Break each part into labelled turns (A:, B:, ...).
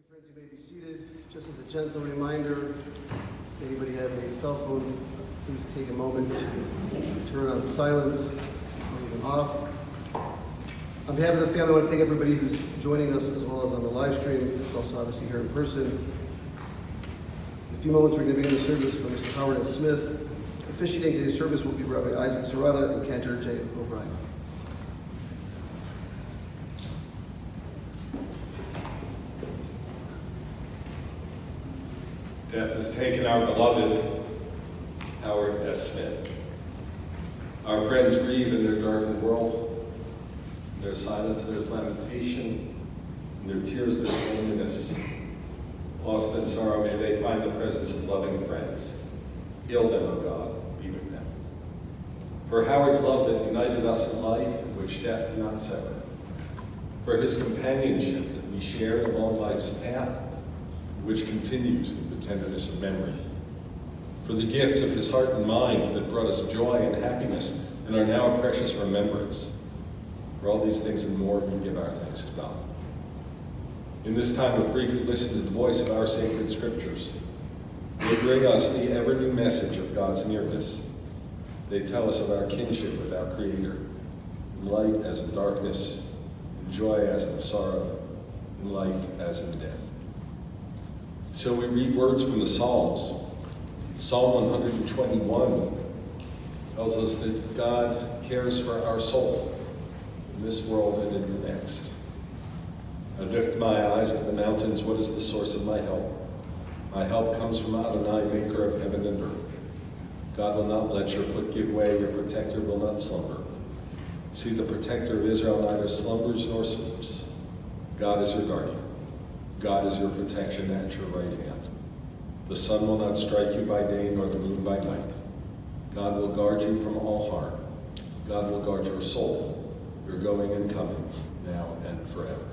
A: Friends, you may be seated. Just as a gentle reminder, if anybody has a cell phone, please take a moment to turn on silent or even off. On behalf of the family, I want to thank everybody who's joining us as well as on the live stream, also obviously here in person. In a few moments, we're going to begin the service for Mr. Howard S. Smith. Officiating today's service will be Rabbi Isaac Serrata and Cantor J. O'Brien.
B: Death has taken our beloved Howard S. Smith. Our friends grieve in their darkened world. In their silence, there's lamentation. In their tears, there's loneliness. Lost in sorrow, may they find the presence of loving friends. Heal them, O God, be with them. For Howard's love that united us in life, in which death cannot sever. For his companionship that we share along life's path, which continues in the tenderness of memory. For the gifts of his heart and mind that brought us joy and happiness and are now a precious remembrance. For all these things and more, we give our thanks to God. In this time of grief, we listen to the voice of our sacred scriptures. They bring us the ever-new message of God's nearness. They tell us of our kinship with our Creator, in light as in darkness, in joy as in sorrow, in life as in death. So we read words from the Psalms. Psalm 121 tells us that God cares for our soul in this world and in the next. I lift my eyes to the mountains. What is the source of my help? My help comes from Adonai, maker of heaven and earth. God will not let your foot give way. Your protector will not slumber. See, the protector of Israel neither slumbers nor sleeps. God is your guardian. God is your protection at your right hand. The sun will not strike you by day, nor the moon by night. God will guard you from all harm. God will guard your soul, your going and coming, now and forever.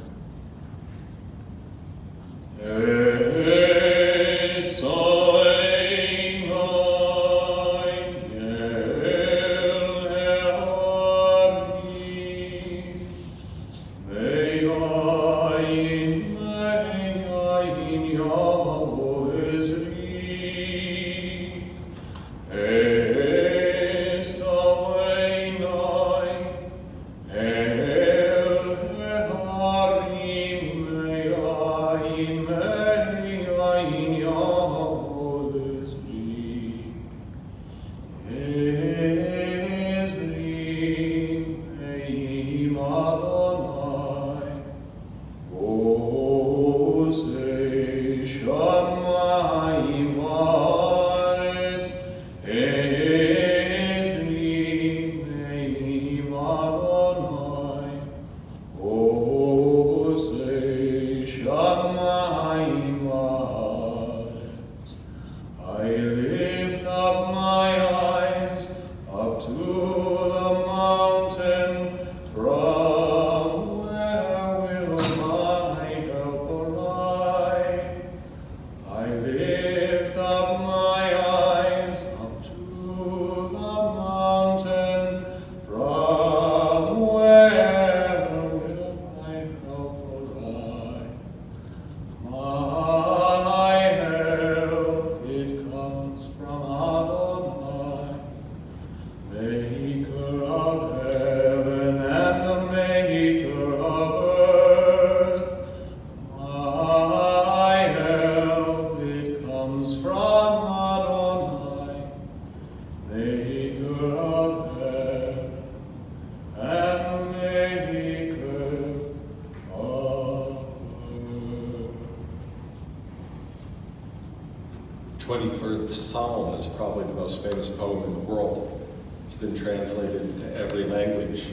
B: Psalm is probably the most famous poem in the world. It's been translated into every language.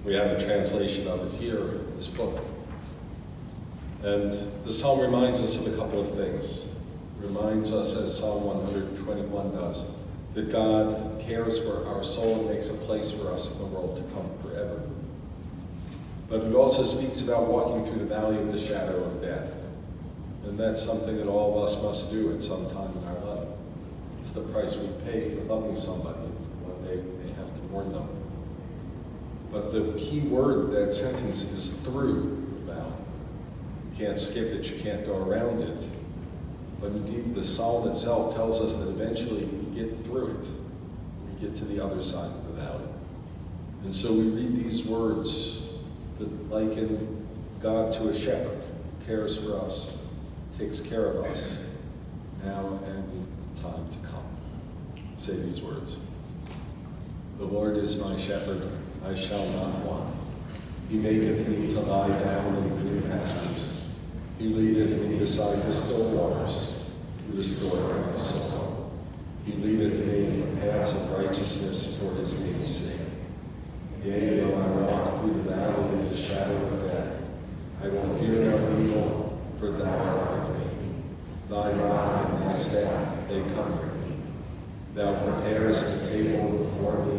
B: We have a translation of it here in this book. And the Psalm reminds us of a couple of things. It reminds us, as Psalm 121 does, that God cares for our soul and makes a place for us in the world to come forever. But it also speaks about walking through the valley of the shadow of death. And that's something that all of us must do at some time in our life. It's the price we pay for loving somebody. One day we may have to mourn them. But the key word of that sentence is through the valley. You can't skip it, you can't go around it. But indeed, the psalm itself tells us that eventually we get through it. We get to the other side of the valley. And so we read these words that liken God to a shepherd who cares for us, takes care of us, now and in time to come. Say these words. The Lord is my shepherd, I shall not want. He maketh me to lie down in green pastures. He leadeth me beside the still waters. He restoreth my soul. He leadeth me in paths of righteousness for his name's sake. Yea, though I walk through the valley of the shadow of death, I will fear no evil, for thou art with me. Thy rod and thy staff, they comfort me. Thou preparest a table before me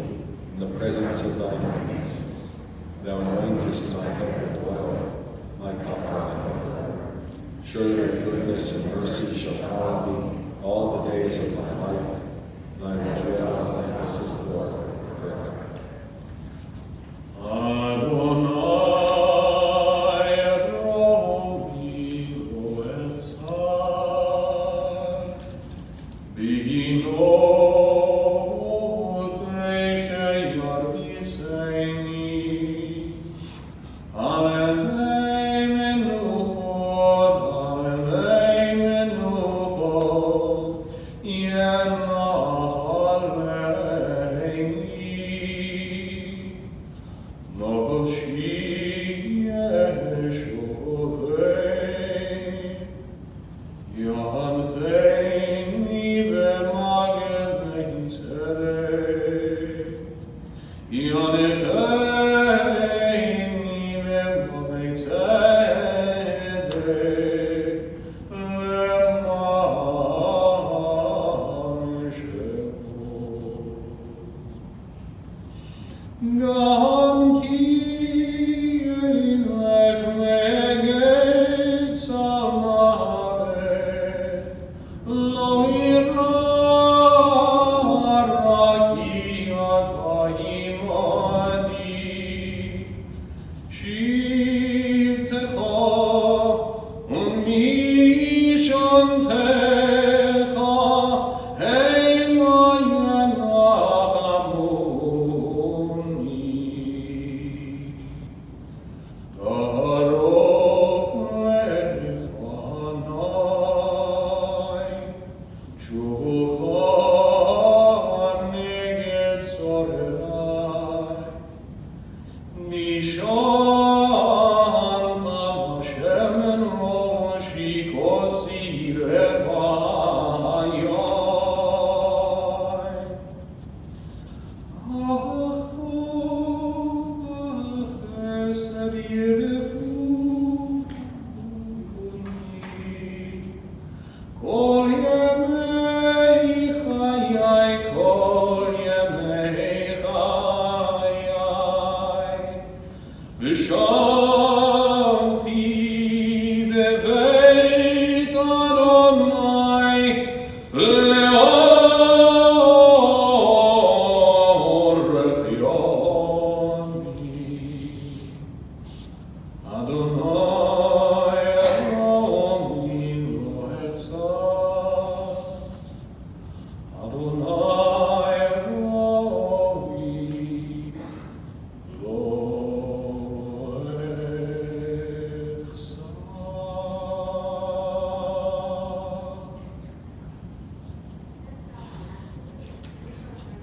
B: in the presence of thine enemies. Thou anointest my head with oil, my cup runneth over. Surely goodness and mercy shall follow me all the days of my life, and I will dwell in the house of the Lord forever.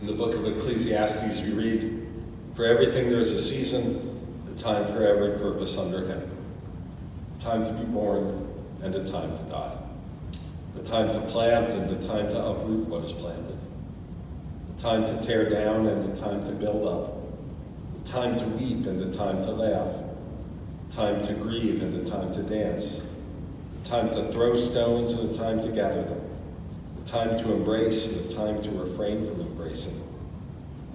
B: In the book of Ecclesiastes, we read, "For everything there's a season, a time for every purpose under heaven. A time to be born and a time to die. A time to plant and a time to uproot what is planted. A time to tear down and a time to build up. A time to weep and a time to laugh. A time to grieve and a time to dance. A time to throw stones and a time to gather them. A time to embrace and a time to refrain from embracing.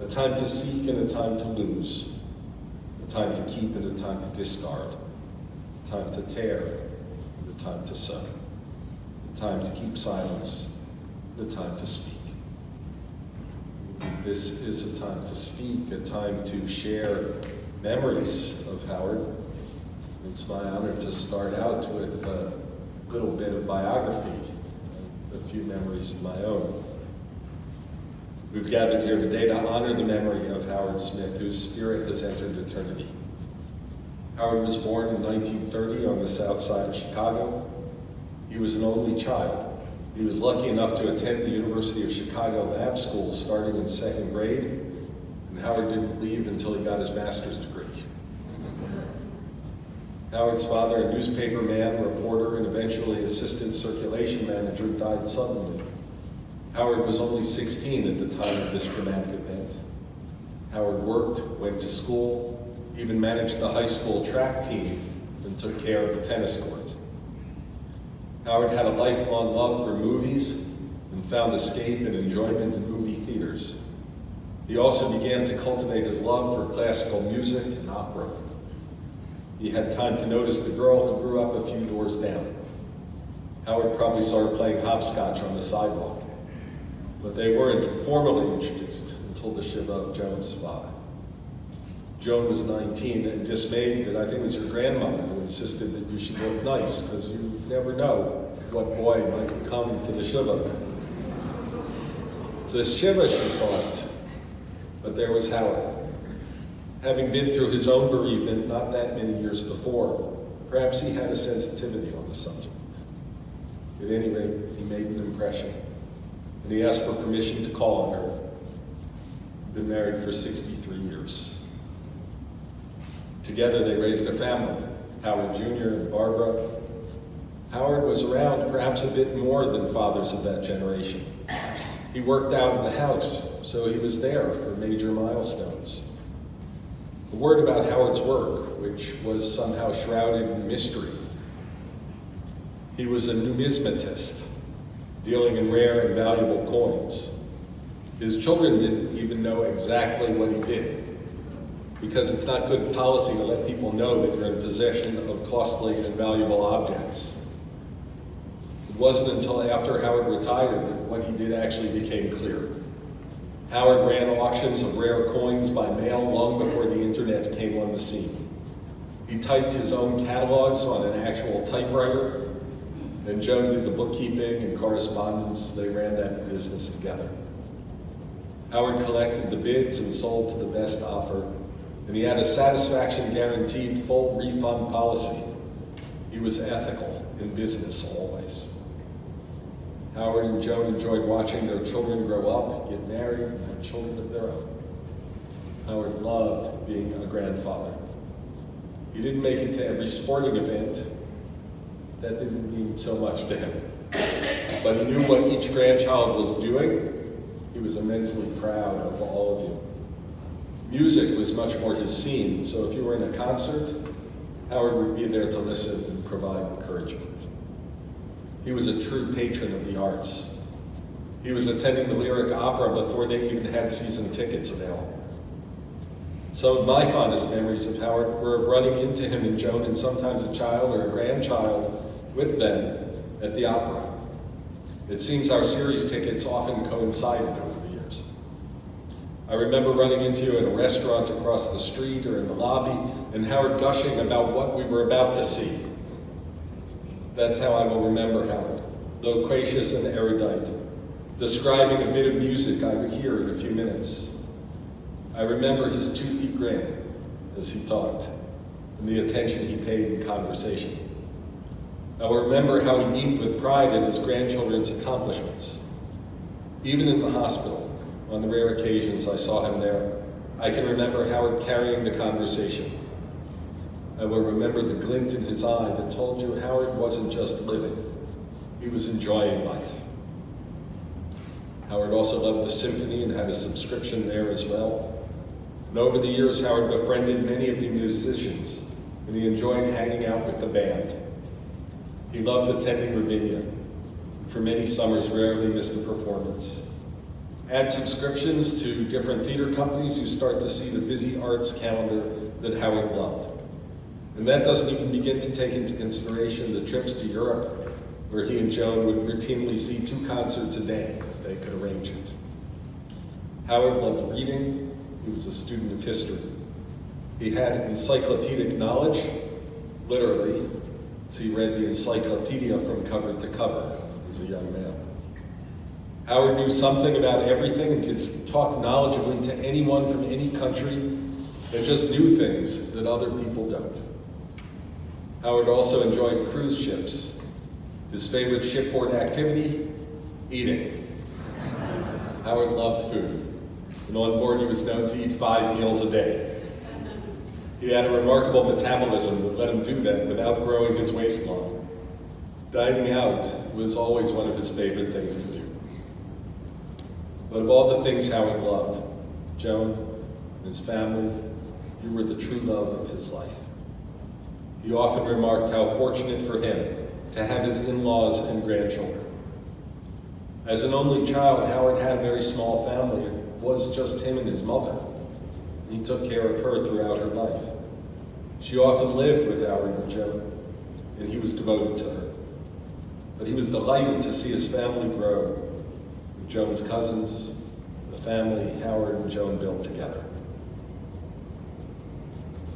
B: A time to seek and a time to lose. A time to keep and a time to discard. A time to tear and a time to sow. A time to keep silence and a time to speak." This is a time to speak, a time to share memories of Howard, It's my honor to start out with a little bit of biography, and a few memories of my own. We've gathered here today to honor the memory of Howard Smith, whose spirit has entered eternity. Howard was born in 1930 on the south side of Chicago. He was an only child. He was lucky enough to attend the University of Chicago Lab School starting in second grade, and Howard didn't leave until he got his master's degree. Howard's father, a newspaper man, reporter, and eventually assistant circulation manager, died suddenly. Howard was only 16 at the time of this dramatic event. Howard worked, went to school, even managed the high school track team, and took care of the tennis courts. Howard had a lifelong love for movies and found escape and enjoyment in movie theaters. He also began to cultivate his love for classical music and opera. He had time to notice the girl who grew up a few doors down. Howard probably saw her playing hopscotch on the sidewalk, but they weren't formally introduced until the Shiva of Joan's father. Joan was 19 and dismayed that I think it was your grandmother who insisted that you should look nice, because you never know what boy might come to the Shiva. It's a Shiva, she thought, but there was Howard. Having been through his own bereavement not that many years before, perhaps he had a sensitivity on the subject. At any rate, he made an impression, and he asked for permission to call on her. He'd been married for 63 years. Together they raised a family, Howard Jr. and Barbara. Howard was around perhaps a bit more than fathers of that generation. He worked out of the house, so he was there for major milestones. A word about Howard's work, which was somehow shrouded in mystery. He was a numismatist, dealing in rare and valuable coins. His children didn't even know exactly what he did, because it's not good policy to let people know that you're in possession of costly and valuable objects. It wasn't until after Howard retired that what he did actually became clear. Howard ran auctions of rare coins by mail long before the internet came on the scene. He typed his own catalogs on an actual typewriter, and Joan did the bookkeeping and correspondence. They ran that business together. Howard collected the bids and sold to the best offer, and he had a satisfaction guaranteed full refund policy. He was ethical in business always. Howard and Joan enjoyed watching their children grow up, get married, and have children of their own. Howard loved being a grandfather. He didn't make it to every sporting event. That didn't mean so much to him. But he knew what each grandchild was doing. He was immensely proud of all of you. Music was much more his scene, so if you were in a concert, Howard would be there to listen and provide encouragement. He was a true patron of the arts. He was attending the Lyric Opera before they even had season tickets available. Some of my fondest memories of Howard were of running into him and Joan, and sometimes a child or a grandchild with them at the opera. It seems our series tickets often coincided over the years. I remember running into you in a restaurant across the street or in the lobby, and Howard gushing about what we were about to see. That's how I will remember Howard, loquacious and erudite, describing a bit of music I would hear in a few minutes. I remember his toothy grin as he talked, and the attention he paid in conversation. I will remember how he beamed with pride at his grandchildren's accomplishments. Even in the hospital, on the rare occasions I saw him there, I can remember Howard carrying the conversation. I will remember the glint in his eye that told you Howard wasn't just living, he was enjoying life. Howard also loved the symphony and had a subscription there as well. And over the years, Howard befriended many of the musicians, and he enjoyed hanging out with the band. He loved attending Ravinia, and for many summers rarely missed a performance. Add subscriptions to different theater companies, you start to see the busy arts calendar that Howard loved. And that doesn't even begin to take into consideration the trips to Europe, where he and Joan would routinely see 2 concerts a day if they could arrange it. Howard loved reading. He was a student of history. He had encyclopedic knowledge, literally, as he read the encyclopedia from cover to cover as a young man. Howard knew something about everything and could talk knowledgeably to anyone from any country and just knew things that other people don't. Howard also enjoyed cruise ships. His favorite shipboard activity? Eating. Howard loved food, and on board he was known to eat 5 meals a day. He had a remarkable metabolism that let him do that without growing his waist long. Dining out was always one of his favorite things to do. But of all the things Howard loved, Joan, his family, you were the true love of his life. He often remarked how fortunate for him to have his in-laws and grandchildren. As an only child, Howard had a very small family. It was just him and his mother. He took care of her throughout her life. She often lived with Howard and Joan, and he was devoted to her. But he was delighted to see his family grow, with Joan's cousins, the family Howard and Joan built together.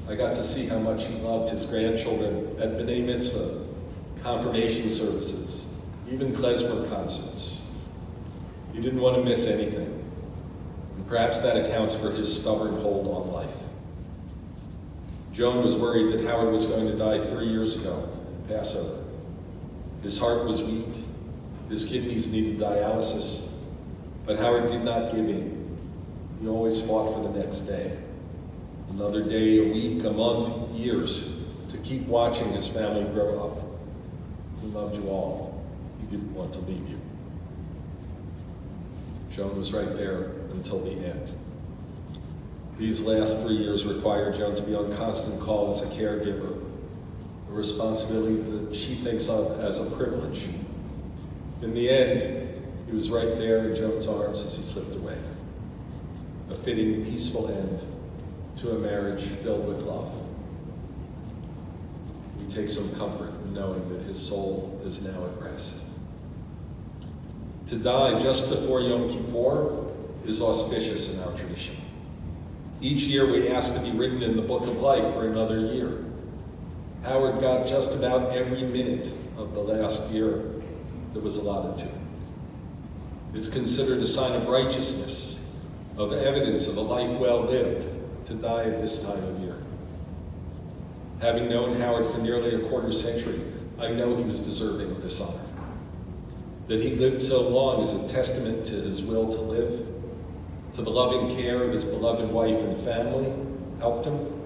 B: I got to see how much he loved his grandchildren at B'nai Mitzvah, confirmation services, even klezmer concerts. He didn't want to miss anything, and perhaps that accounts for his stubborn hold on life. Joan was worried that Howard was going to die 3 years ago, Passover. His heart was weak, his kidneys needed dialysis, but Howard did not give in. He always fought for the next day. Another day, a week, a month, years, to keep watching his family grow up. He loved you all. He didn't want to leave you. Joan was right there until the end. These last 3 years required Joan to be on constant call as a caregiver, a responsibility that she thinks of as a privilege. In the end, he was right there in Joan's arms as he slipped away. A fitting, peaceful end to a marriage filled with love. We take some comfort in knowing that his soul is now at rest. To die just before Yom Kippur is auspicious in our tradition. Each year we ask to be written in the book of life for another year. Howard got just about every minute of the last year that was allotted to him. It's considered a sign of righteousness, of evidence of a life well lived, to die at this time of year. Having known Howard for nearly a quarter century, I know he was deserving of this honor. That he lived so long is a testament to his will to live, to the loving care of his beloved wife and family helped him.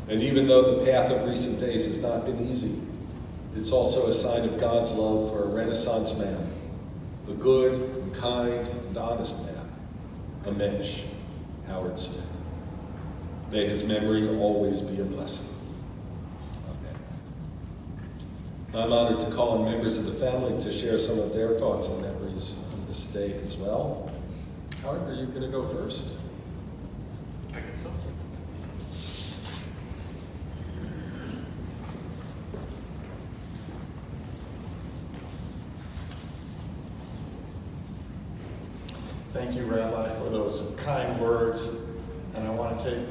B: And even though the path of recent days has not been easy, it's also a sign of God's love for a Renaissance man, a good and kind and honest man, a mensch, Howard Smith. May his memory always be a blessing. Amen. I'm honored to call on members of the family to share some of their thoughts and memories on this day as well. Howard, are you going to go first?
C: I guess so. Thank you, Rabbi, for those kind words. And I want to take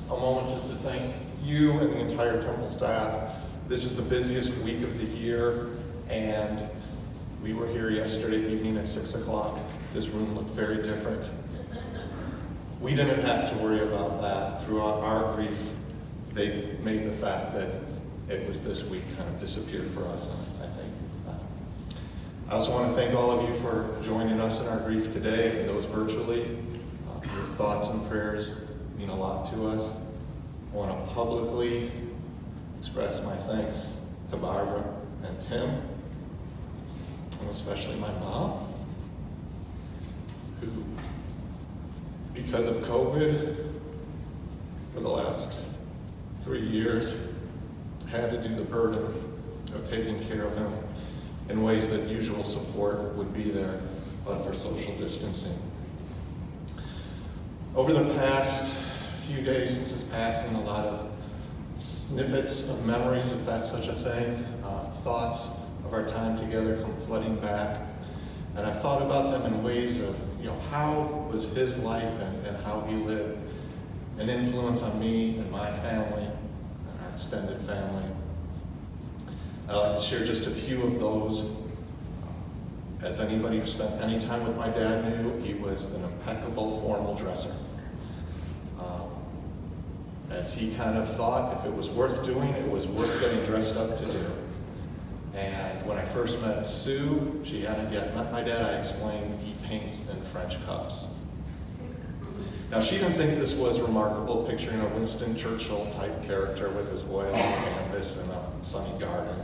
C: a moment just to thank you and the entire temple staff. This is the busiest week of the year, and we were here yesterday evening at 6 o'clock. This room looked very different. We didn't have to worry about that. Throughout our grief, they made the fact that it was this week kind of disappeared for us, and I thank you for that. I also want to thank all of you for joining us in our grief today, and those virtually. Your thoughts and prayers mean a lot to us. I want to publicly express my thanks to Barbara and Tim, and especially my mom, who, because of COVID, for the last 3 years, had to do the burden of taking care of him in ways that usual support would be there, but for social distancing. Over the past few days since his passing, a lot of snippets of memories, if that's such a thing, thoughts of our time together come flooding back. And I've thought about them in ways of, how was his life and how he lived an influence on me and my family and our extended family. I'd like to share just a few of those. As anybody who spent any time with my dad knew, he was an impeccable formal dresser. As he kind of thought, if it was worth doing, it was worth getting dressed up to do. And when I first met Sue, she hadn't yet met my dad, I explained he paints in French cups. Now, she didn't think this was remarkable, picturing a Winston Churchill type character with his oil and canvas in a sunny garden.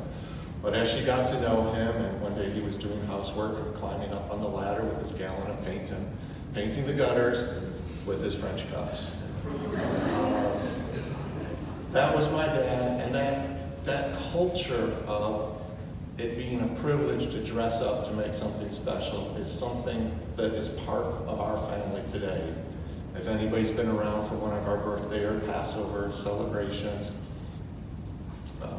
C: But as she got to know him, and one day he was doing housework and climbing up on the ladder with his gallon of paint and painting the gutters with his French cups. That was my dad, and that culture of it being a privilege to dress up to make something special is something that is part of our family today. If anybody's been around for one of our birthday or Passover celebrations,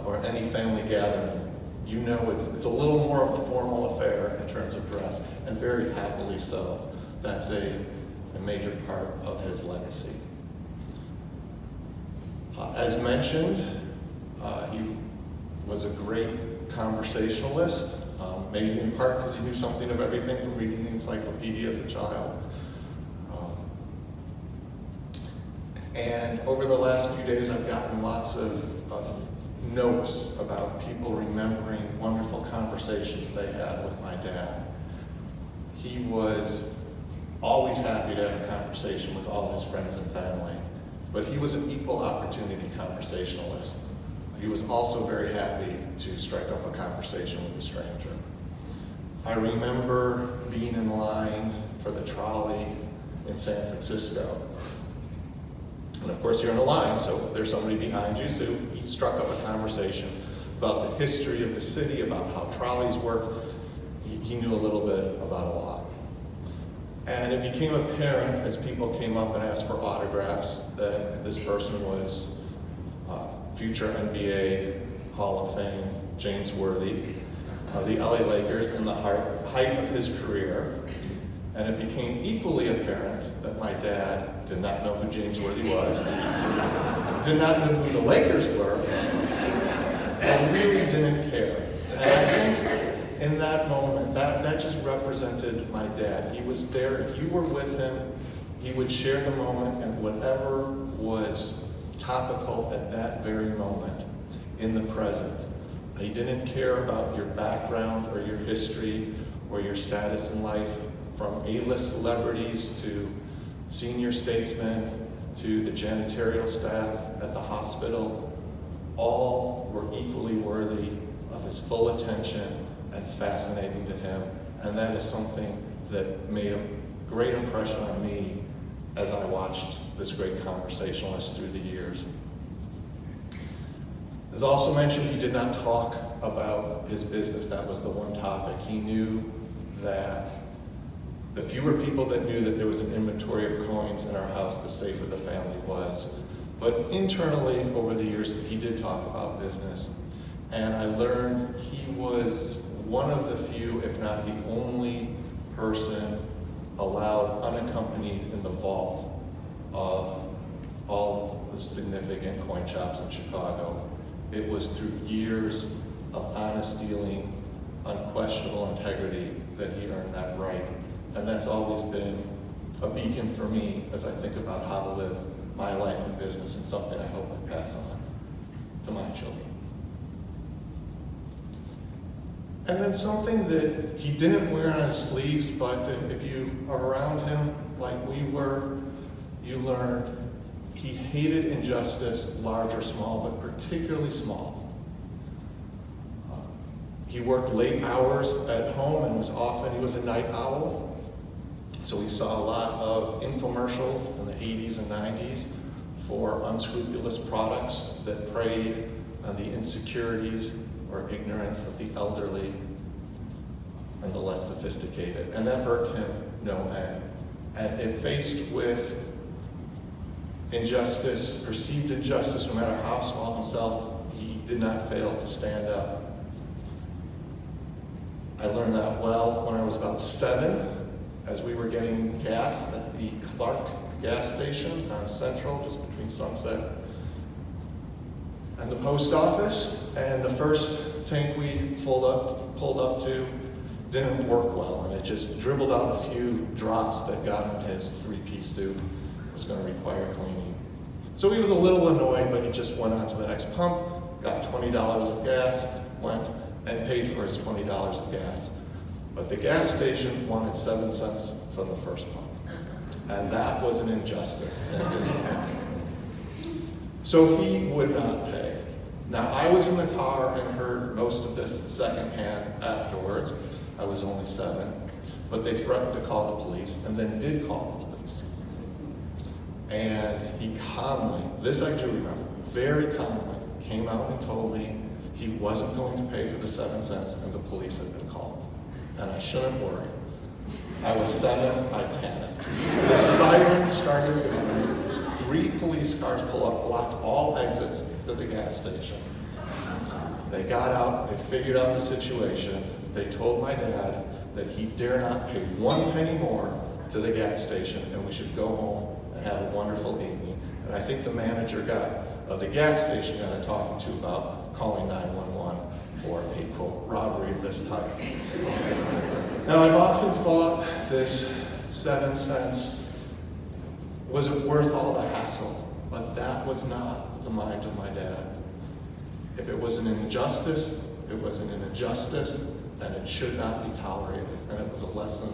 C: or any family gathering, you know it's a little more of a formal affair in terms of dress, and very happily so. That's a major part of his legacy. As mentioned, he was a great conversationalist, maybe in part because he knew something of everything from reading the encyclopedia as a child. And over the last few days, I've gotten lots of notes about people remembering wonderful conversations they had with my dad. He was always happy to have a conversation with all his friends and family, but he was an equal opportunity conversationalist. He was also very happy to strike up a conversation with a stranger. I remember being in line for the trolley in San Francisco. And of course you're in a line, so there's somebody behind you, so he struck up a conversation about the history of the city, about how trolleys work. He knew a little bit about a lot. And it became apparent as people came up and asked for autographs that this person was future NBA Hall of Fame James Worthy, the LA Lakers in the height of his career. And it became equally apparent that my dad did not know who James Worthy was, did not know who the Lakers were, and really didn't care. And I think in that moment, that just represented my dad. He was there. If you were with him, he would share the moment, and whatever was topical at that very moment in the present. He didn't care about your background or your history or your status in life, from A-list celebrities to senior statesmen to the janitorial staff at the hospital. All were equally worthy of his full attention and fascinating to him. And that is something that made a great impression on me as I watched this great conversationalist through the years. As also mentioned, he did not talk about his business. That was the one topic. He knew that the fewer people that knew that there was an inventory of coins in our house, the safer the family was. But internally, over the years, he did talk about business. And I learned he was one of the few, if not the only person allowed unaccompanied in the vault of all the significant coin shops in Chicago. It was through years of honest dealing, unquestionable integrity that he earned that right. And that's always been a beacon for me as I think about how to live my life and business, and something I hope I pass on to my children. And then something that he didn't wear on his sleeves, but if you are around him like we were, you learned he hated injustice, large or small, but particularly small. He worked late hours at home and he was a night owl. So we saw a lot of infomercials in the 80s and 90s for unscrupulous products that preyed on the insecurities or ignorance of the elderly and the less sophisticated. And that hurt him no end. And if faced with injustice, perceived injustice, no matter how small himself, he did not fail to stand up. I learned that well when I was about 7, as we were getting gas at the Clark gas station on Central, just between Sunset and the post office. And the first tank we pulled up to didn't work well, and it just dribbled out a few drops that got on his three-piece suit. It was going to require cleaning. So he was a little annoyed, but he just went on to the next pump, got $20 of gas, went and paid for his $20 of gas. But the gas station wanted 7 cents from the first pump. And that was an injustice in his opinion. So he would not pay. Now, I was in the car and heard most of this secondhand afterwards. I was only 7. But they threatened to call the police and then did call the police. And he calmly, this I do remember, very calmly came out and told me he wasn't going to pay for the 7 cents and the police had been called. And I shouldn't worry. I was 7, I panicked. The sirens started going. 3 police cars pull up, blocked all exits to the gas station. They got out, they figured out the situation. They told my dad that he dare not pay 1 penny more to the gas station and we should go home and have a wonderful evening. And I think the manager of the gas station got a talking to about calling 911 for a, quote, robbery of this type. Now, I've often thought this 7 cents, was it worth all the hassle? But that was not the mind of my dad. If it was an injustice, it was an injustice, and it should not be tolerated. And it was a lesson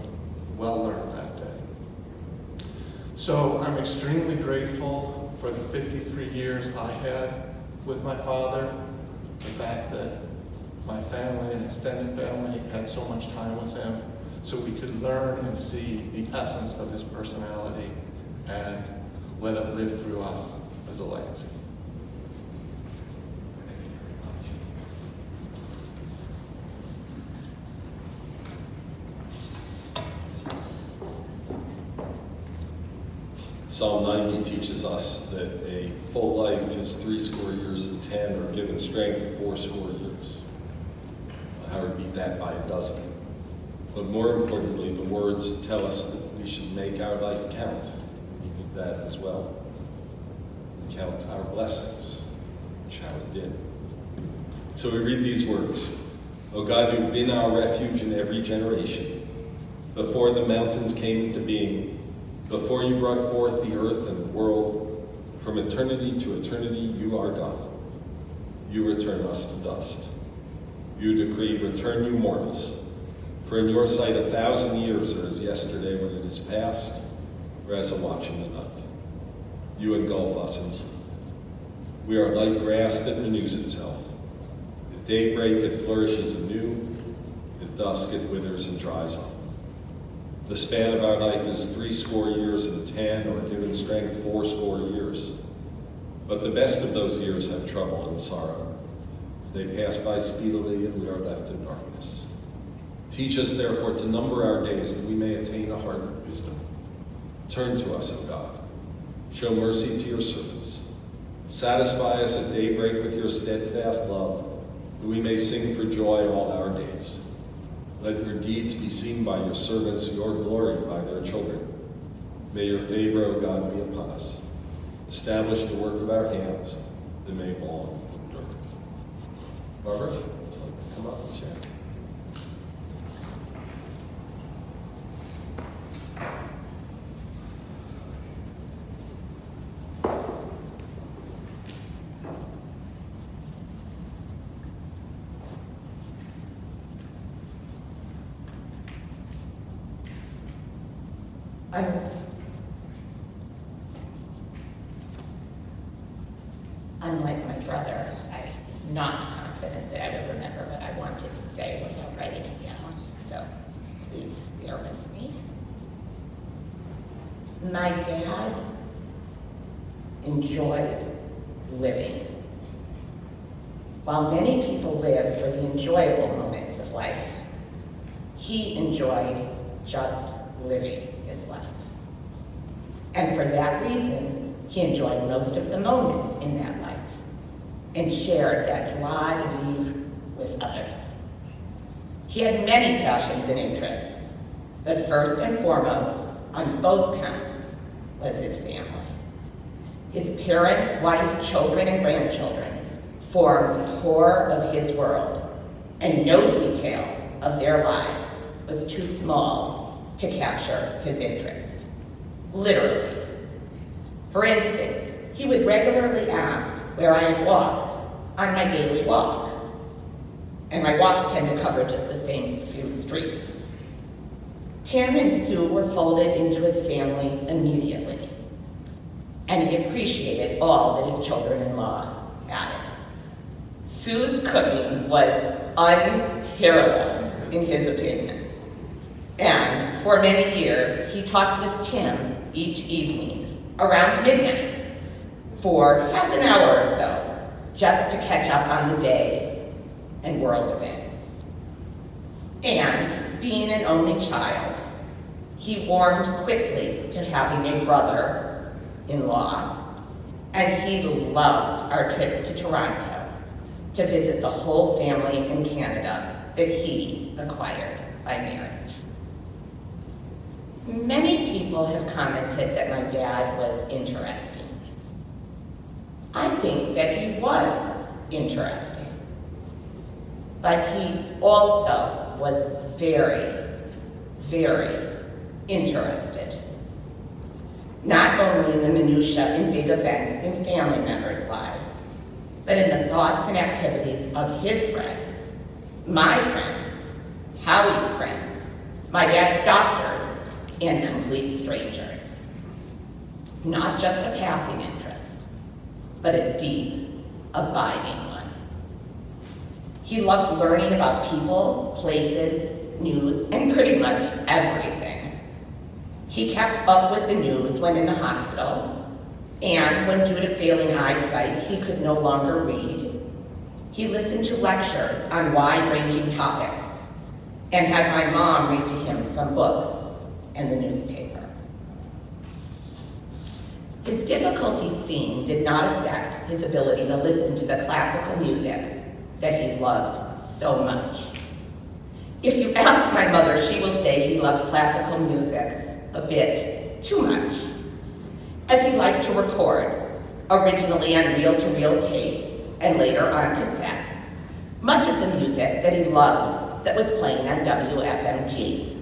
C: well learned that day. So I'm extremely grateful for the 53 years I had with my father, the fact that my family and extended family had so much time with him, so we could learn and see the essence of his personality and let it live through us as a legacy.
B: Psalm 90 teaches us that a full life is 80 years and 10, or given strength 80 years. Howard beat that by a dozen. But more importantly, the words tell us that we should make our life count. He did that as well. Count our blessings, which Howard did. So we read these words. O God, you've been our refuge in every generation. Before the mountains came into being, before you brought forth the earth and the world, from eternity to eternity, you are God. You return us to dust. You decree, return you mortals. For in your sight 1,000 years are as yesterday when it is past, or as a watch in the night. You engulf us in sleep. We are like grass that renews itself. At daybreak it flourishes anew. At dusk it withers and dries up. The span of our life is 80 years and 10, or given strength 80 years. But the best of those years have trouble and sorrow. They pass by speedily, and we are left in darkness. Teach us, therefore, to number our days, that we may attain a heart of wisdom. Turn to us, O God. Show mercy to your servants. Satisfy us at daybreak with your steadfast love, that we may sing for joy all our days. Let your deeds be seen by your servants, your glory by their children. May your favor, O God, be upon us. Establish the work of our hands, that may long endure. Barbara, come up and share.
D: Unlike my brother, I was not confident that I would remember what I wanted to say without writing it down, so please bear with me. My dad enjoyed living. While many people live for the enjoyable moments of life, he enjoyed just living his life. And for that reason, he enjoyed most of the moments in that life and shared that joie de vivre with others. He had many passions and interests, but first and foremost, on both counts, was his family. His parents, wife, children, and grandchildren formed the core of his world, and no detail of their lives was too small to capture his interest. Literally. For instance, he would regularly ask where I had walked on my daily walk. And my walks tend to cover just the same few streets. Tim and Sue were folded into his family immediately, and he appreciated all that his children-in-law added. Sue's cooking was unparalleled in his opinion, and for many years he talked with Tim each evening around midnight for half an hour or so, just to catch up on the day and world events. And being an only child, he warmed quickly to having a brother-in-law, and he loved our trips to Toronto to visit the whole family in Canada that he acquired by marriage. Many people have commented that my dad was interesting. I think that he was interesting, but he also was very, very interested. Not only in the minutiae and big events in family members' lives, but in the thoughts and activities of his friends, my friends, Howie's friends, my dad's doctors, and complete strangers. Not just a passing interest, but a deep, abiding one. He loved learning about people, places, news, and pretty much everything. He kept up with the news when in the hospital, and when due to failing eyesight he could no longer read, he listened to lectures on wide-ranging topics and had my mom read to him from books and the newspaper. His difficulty seeing did not affect his ability to listen to the classical music that he loved so much. If you ask my mother, she will say he loved classical music a bit too much, as he liked to record, originally on reel-to-reel tapes and later on cassettes, much of the music that he loved that was playing on WFMT.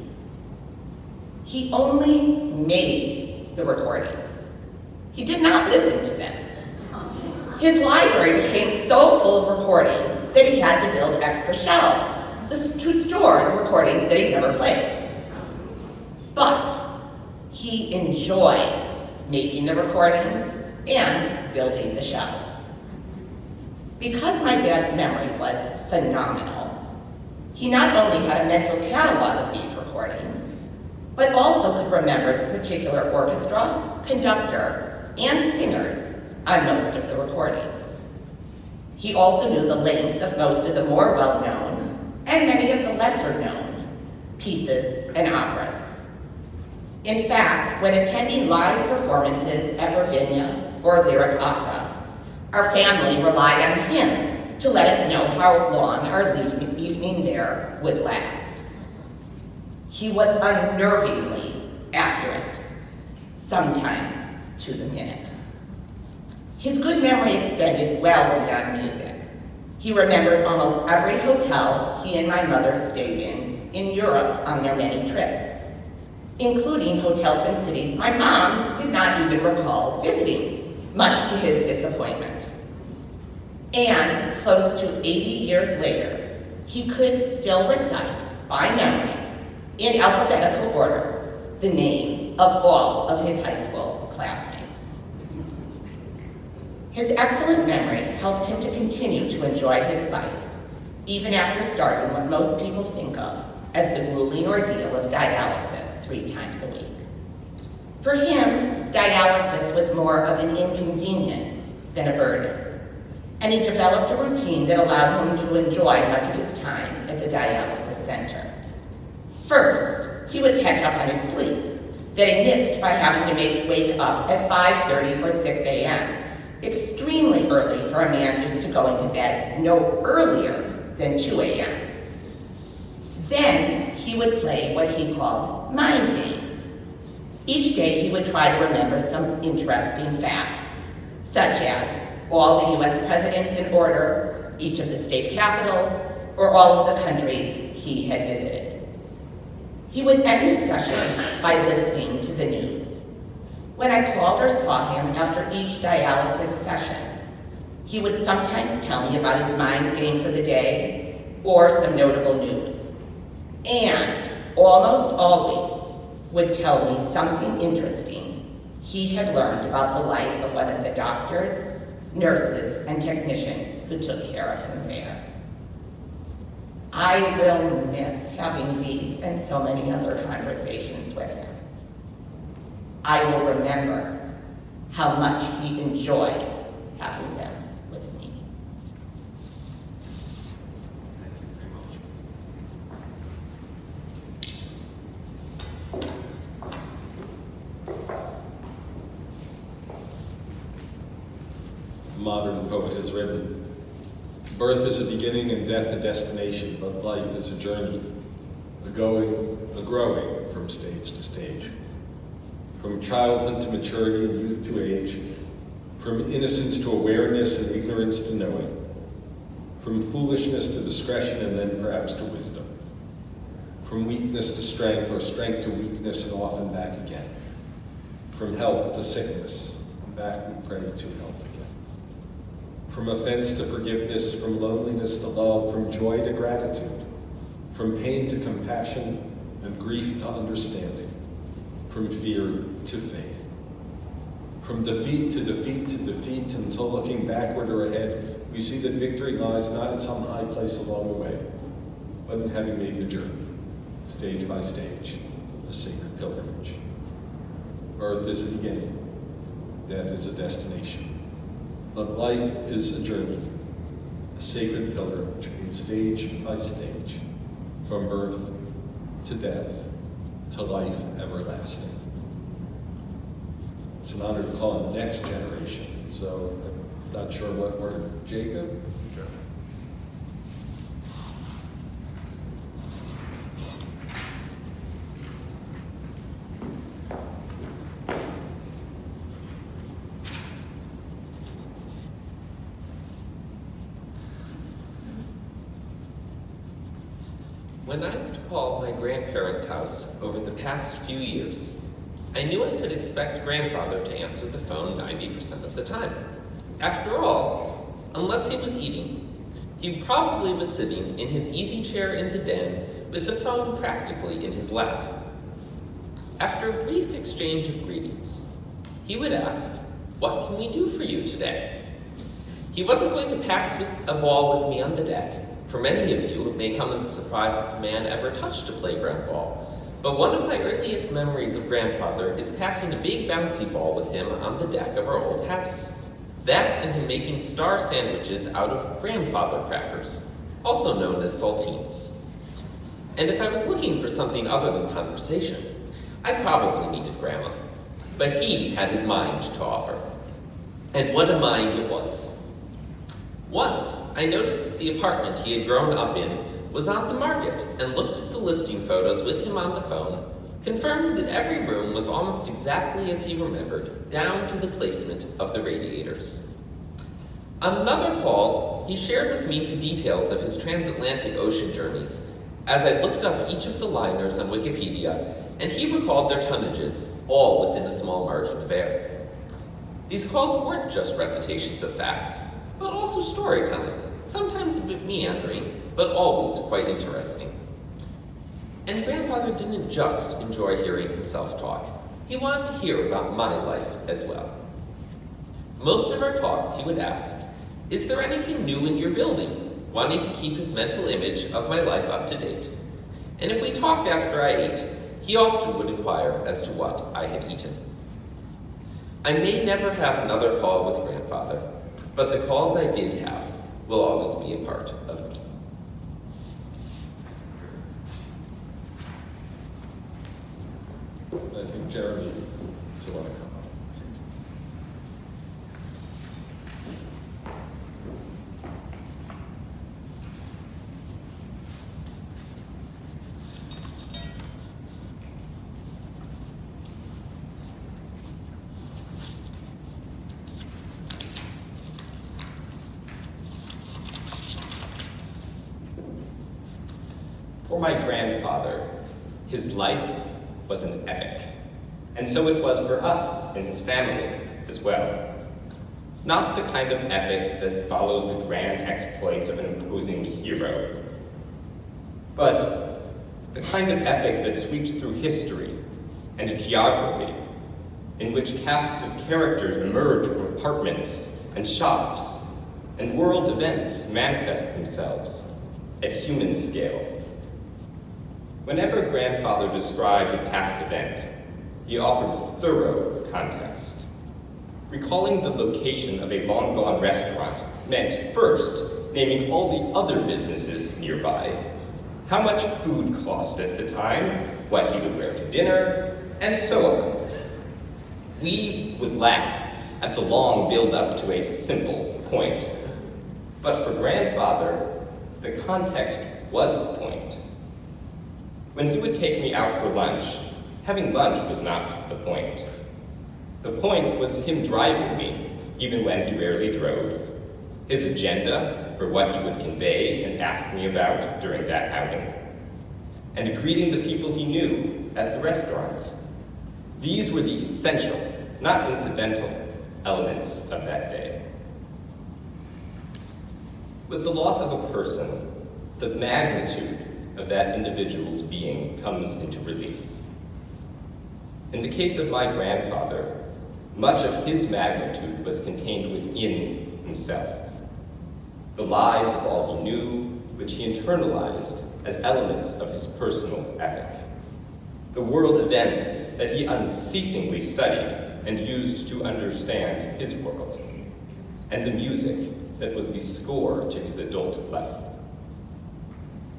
D: He only made the recordings. He did not listen to them. His library became so full of recordings that he had to build extra shelves to store the recordings that he never played. But he enjoyed making the recordings and building the shelves. Because my dad's memory was phenomenal, he not only had a mental catalog of these recordings, but also could remember the particular orchestra, conductor, and singers on most of the recordings. He also knew the length of most of the more well-known and many of the lesser-known pieces and operas. In fact, when attending live performances at Ravinia or Lyric Opera, our family relied on him to let us know how long our evening there would last. He was unnervingly accurate, sometimes to the minute. His good memory extended well beyond music. He remembered almost every hotel he and my mother stayed in Europe on their many trips, including hotels and cities my mom did not even recall visiting, much to his disappointment. And close to 80 years later, he could still recite by memory, in alphabetical order, the names of all of his high school classmates. His excellent memory helped him to continue to enjoy his life, even after starting what most people think of as the grueling ordeal of dialysis 3 times a week. For him, dialysis was more of an inconvenience than a burden, and he developed a routine that allowed him to enjoy much of his time at the dialysis center. First, he would catch up on his sleep that he missed by having to wake up at 5:30 or 6 a.m., extremely early for a man used to going to bed no earlier than 2 a.m. Then he would play what he called mind games. Each day he would try to remember some interesting facts, such as all the US presidents in order, each of the state capitals, or all of the countries he had visited. He would end his sessions by listening to the news. When I called or saw him after each dialysis session, he would sometimes tell me about his mind game for the day or some notable news, and almost always would tell me something interesting he had learned about the life of one of the doctors, nurses, and technicians who took care of him there. I will miss having these and so many other conversations with him. I will remember how much he enjoyed having them with me.
B: Thank you very much. A modern poet has written, "Birth is a beginning and death a destination, but life is a journey, a going, a growing from stage to stage. From childhood to maturity and youth to age, from innocence to awareness and ignorance to knowing, from foolishness to discretion and then perhaps to wisdom, from weakness to strength or strength to weakness and often back again, from health to sickness, and back we pray to health again, from offense to forgiveness, from loneliness to love, from joy to gratitude, from pain to compassion and grief to understanding, from fear to faith, from defeat to defeat to defeat, until looking backward or ahead, we see that victory lies not in some high place along the way, but in having made the journey, stage by stage, a sacred pilgrimage. Birth is a beginning, death is a destination, but life is a journey, a sacred pilgrimage made stage by stage, from birth to death to life everlasting. It's an honor to call on the next generation, so I'm not sure what order. Jacob? Sure.
E: When I would call my grandparents' house over the past few years, I knew I could expect grandfather to answer the phone 90% of the time. After all, unless he was eating, he probably was sitting in his easy chair in the den with the phone practically in his lap. After a brief exchange of greetings, he would ask, "What can we do for you today?" He wasn't going to pass a ball with me on the deck. For many of you, it may come as a surprise that the man ever touched a playground ball. But one of my earliest memories of grandfather is passing a big bouncy ball with him on the deck of our old house. That and him making star sandwiches out of grandfather crackers, also known as saltines. And if I was looking for something other than conversation, I probably needed Grandma. But he had his mind to offer. And what a mind it was. Once, I noticed that the apartment he had grown up in was on the market and looked at the listing photos with him on the phone, confirming that every room was almost exactly as he remembered, down to the placement of the radiators. On another call, he shared with me the details of his transatlantic ocean journeys as I looked up each of the liners on Wikipedia, and he recalled their tonnages, all within a small margin of error. These calls weren't just recitations of facts, but also storytelling, sometimes a bit meandering, but always quite interesting. And grandfather didn't just enjoy hearing himself talk. He wanted to hear about my life as well. Most of our talks he would ask, "Is there anything new in your building?" wanting to keep his mental image of my life up to date. And if we talked after I ate, he often would inquire as to what I had eaten. I may never have another call with grandfather, but the calls I did have will always be a part of me.
B: I think Jeremy is the one to come up.
E: For my grandfather, his life was an epic, and so it was for us and his family as well. Not the kind of epic that follows the grand exploits of an imposing hero, but the kind of epic that sweeps through history and geography, in which casts of characters emerge from apartments and shops, and world events manifest themselves at human scale. Whenever grandfather described a past event, he offered thorough context. Recalling the location of a long-gone restaurant meant first naming all the other businesses nearby, how much food cost at the time, what he would wear to dinner, and so on. We would laugh at the long build-up to a simple point, but for grandfather, the context was the point. When he would take me out for lunch, having lunch was not the point. The point was him driving me, even when he rarely drove, his agenda for what he would convey and ask me about during that outing, and greeting the people he knew at the restaurant. These were the essential, not incidental, elements of that day. With the loss of a person, the magnitude of that individual's being comes into relief. In the case of my grandfather, much of his magnitude was contained within himself. The lives of all he knew, which he internalized as elements of his personal epic. The world events that he unceasingly studied and used to understand his world. And the music that was the score to his adult life.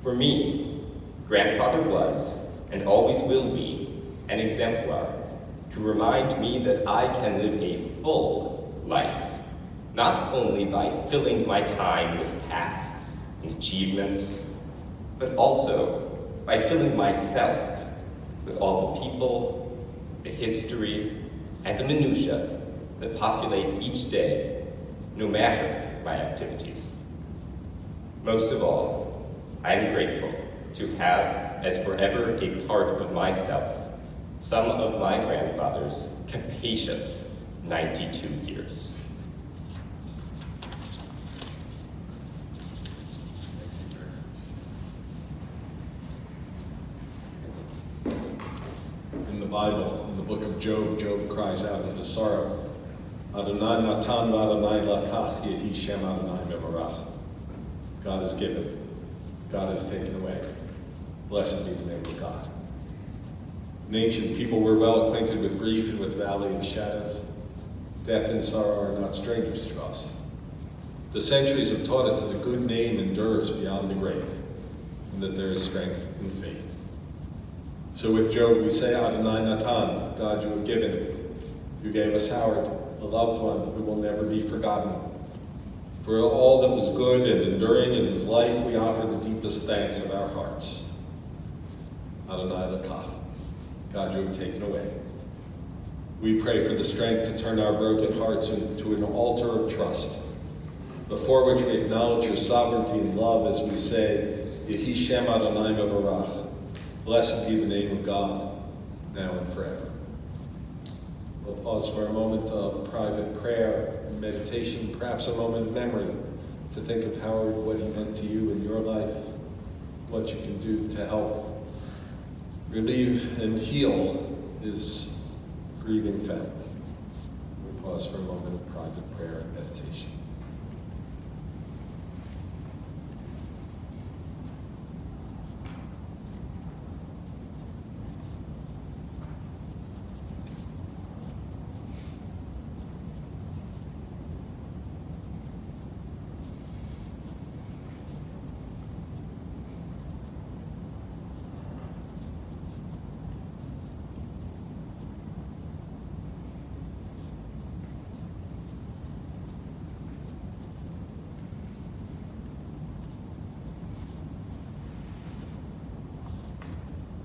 E: For me, grandfather was, and always will be, an exemplar to remind me that I can live a full life, not only by filling my time with tasks and achievements, but also by filling myself with all the people, the history, and the minutiae that populate each day, no matter my activities. Most of all, I am grateful to have as forever a part of myself some of my grandfather's capacious 92 years.
B: In the Bible, in the book of Job, Job cries out in his sorrow, Adonai natan v'Adonai lakach yehi shem Adonai mevarach. God has given, God has taken away. Blessed be the name of God. In ancient people were well acquainted with grief and with valley of shadows. Death and sorrow are not strangers to us. The centuries have taught us that a good name endures beyond the grave, and that there is strength in faith. So with Job we say, Adonai natan, God you have given. You gave us Howard, a loved one who will never be forgotten. For all that was good and enduring in his life, we offer the deepest thanks of our hearts. Adonai lakach, God you have taken away. We pray for the strength to turn our broken hearts into an altar of trust, before which we acknowledge your sovereignty and love as we say, Yehi Shem Adonai mevarach. Blessed be the name of God, now and forever. We'll pause for a moment of private prayer and meditation, perhaps a moment of memory, to think of Howard, what he meant to you in your life, what you can do to help relieve and heal his grieving family. We'll pause for a moment of private prayer and meditation.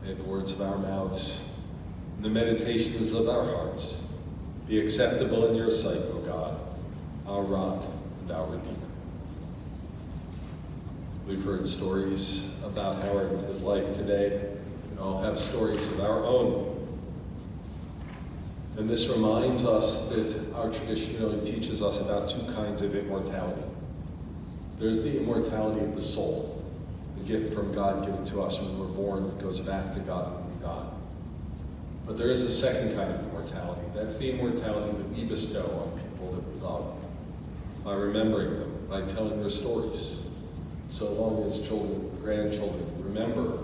B: May the words of our mouths and the meditations of our hearts be acceptable in your sight, O God, our rock and our Redeemer. We've heard stories about Howard and his life today. We all have stories of our own. And this reminds us that our tradition really teaches us about two kinds of immortality. There's the immortality of the soul, the gift from God given to us when we're born that goes back to God when we die. But there is a second kind of immortality. That's the immortality that we bestow on people that we love, by remembering them, by telling their stories. So long as children, grandchildren remember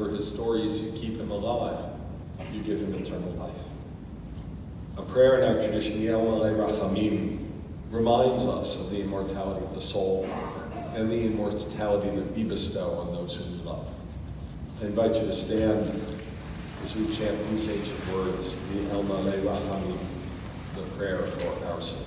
B: his stories, you keep him alive, you give him eternal life. A prayer in our tradition, the El Malei Rachamim, reminds us of the immortality of the soul and the immortality that we bestow on those whom we love. I invite you to stand as we chant these ancient words, the El Malei Rachamim, the prayer for our soul.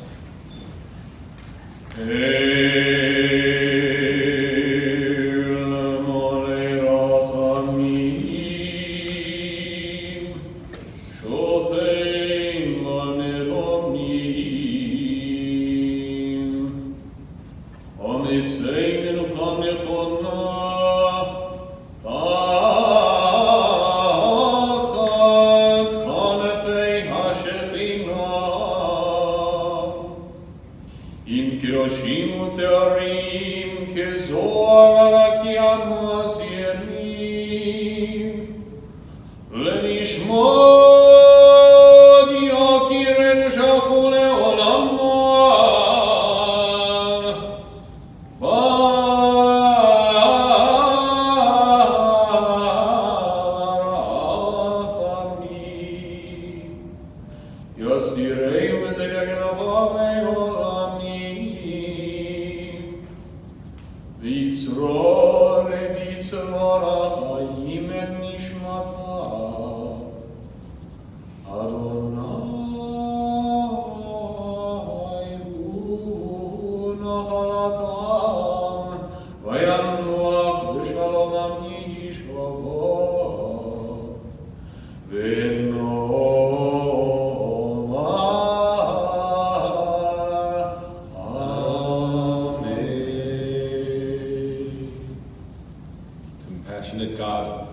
B: Compassionate God,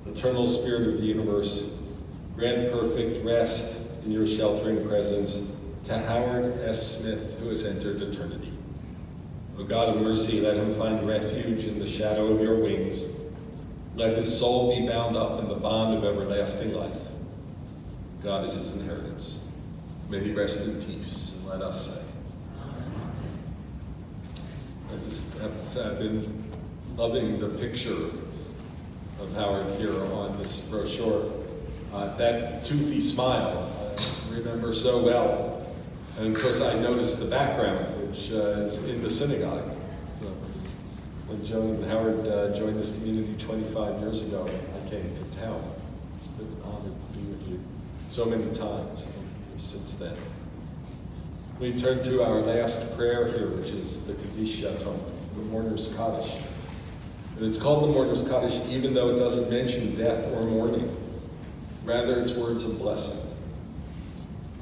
B: eternal Spirit of the universe, grant perfect rest in your sheltering presence to Howard S. Smith, who has entered eternity. O God of mercy, let him find refuge in the shadow of your wings. Let his soul be bound up in the bond of everlasting life. God is his inheritance. May he rest in peace, and let us say. I just have to say, I've been loving the picture of Howard here on this brochure. That toothy smile, I remember so well. And of course I noticed the background, which is in the synagogue. So when Joan and Howard joined this community 25 years ago, I came to town. It's been an honor to be with you so many times since then. We turn to our last prayer here, which is the Kaddish Yatom, the Mourner's Kaddish. And it's called the Mourner's Kaddish even though it doesn't mention death or mourning. Rather, it's words of blessing.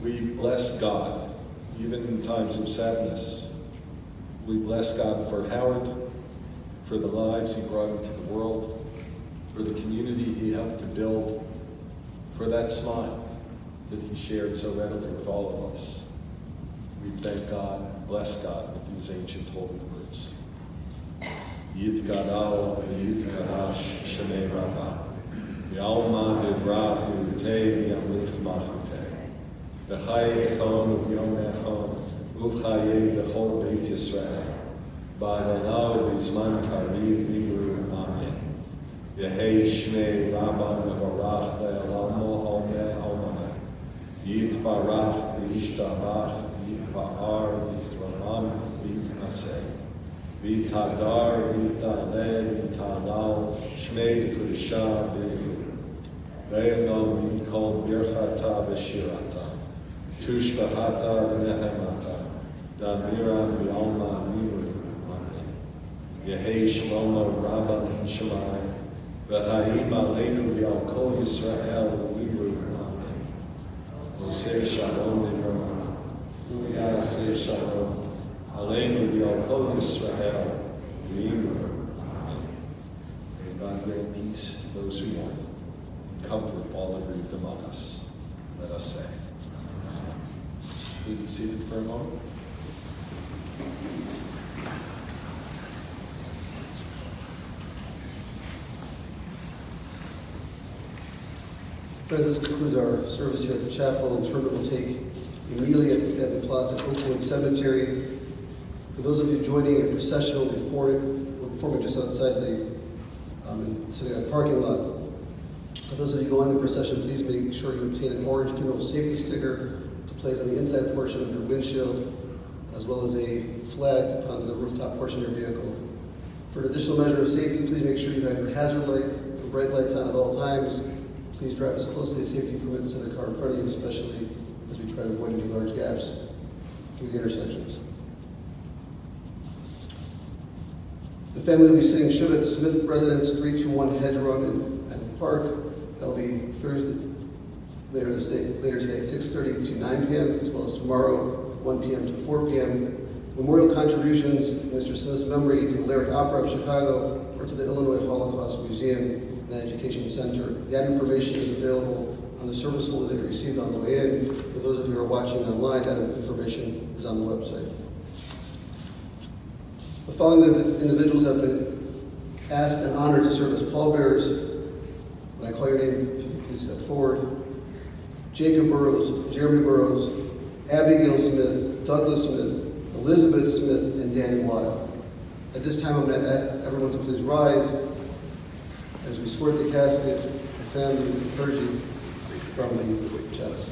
B: We bless God, even in times of sadness. We bless God for Howard, for the lives he brought into the world, for the community he helped to build, for that smile that he shared so readily with all of us. We thank God and bless God with these ancient holy words. Yitgadal v'yitgadash shnei rabbah, v'alma devrahu te v'yamlich machute, v'chaye echon v'yom echon, uv'chaye v'chol beit Yisrael, ba'adonai v'zman kariv v'yuru amen. V'hei shnei rabbah mevarach le'alamo omeh omeh, yitbarach v'yishtabach, yitba'ar v'yitramam v'yitnaseh. V'tadar, v'taleh, v'talal, shmei d'kudishah b'yichud. Ve'elam v'yikol birchata v'shirata. Tush v'chata v'nehemata. Damiram v'alma v'yiru. Amen. Yehei shlomo rabba v'shamayim. V'ha'im aleinu v'al kol Yisrael v'yiru. Amen. Oseh shalom v'yirah. U'yaseh shalom. Aleinu v'al kol Yisrael, Redeemer. May God grant peace to those who mourn, and comfort all the bereaved among us. Let us say. Please be seated for a moment.
A: As this concludes our service here at the chapel, and tournament will take immediately at the family plots at Oakwood Cemetery. For those of you joining a procession will be forming just outside the sitting in the parking lot. For those of you going in the procession, please make sure you obtain an orange funeral safety sticker to place on the inside portion of your windshield, as well as a flag to put on the rooftop portion of your vehicle. For an additional measure of safety, please make sure you have your hazard light and bright lights on at all times. Please drive as closely as safety permits to the car in front of you, especially as we try to avoid any large gaps through the intersections. The family will be sitting should at the Smith Residence, 321 Hedge Road in Atlantic Park. That'll be Thursday, later today at 6:30 to 9 p.m., as well as tomorrow, 1 p.m. to 4 p.m. Memorial contributions in Mr. Smith's memory to the Lyric Opera of Chicago or to the Illinois Holocaust Museum and Education Center. That information is available on the service folder that you received on the way in. For those of you who are watching online, that information is on the website. The following individuals have been asked and honored to serve as pallbearers. When I call your name, if you please step forward. Jacob Burrows, Jeremy Burrows, Abigail Smith, Douglas Smith, Elizabeth Smith, and Danny Weil. At this time, I'm going to ask everyone to please rise as we sort the casket, the family, the clergy from the chest.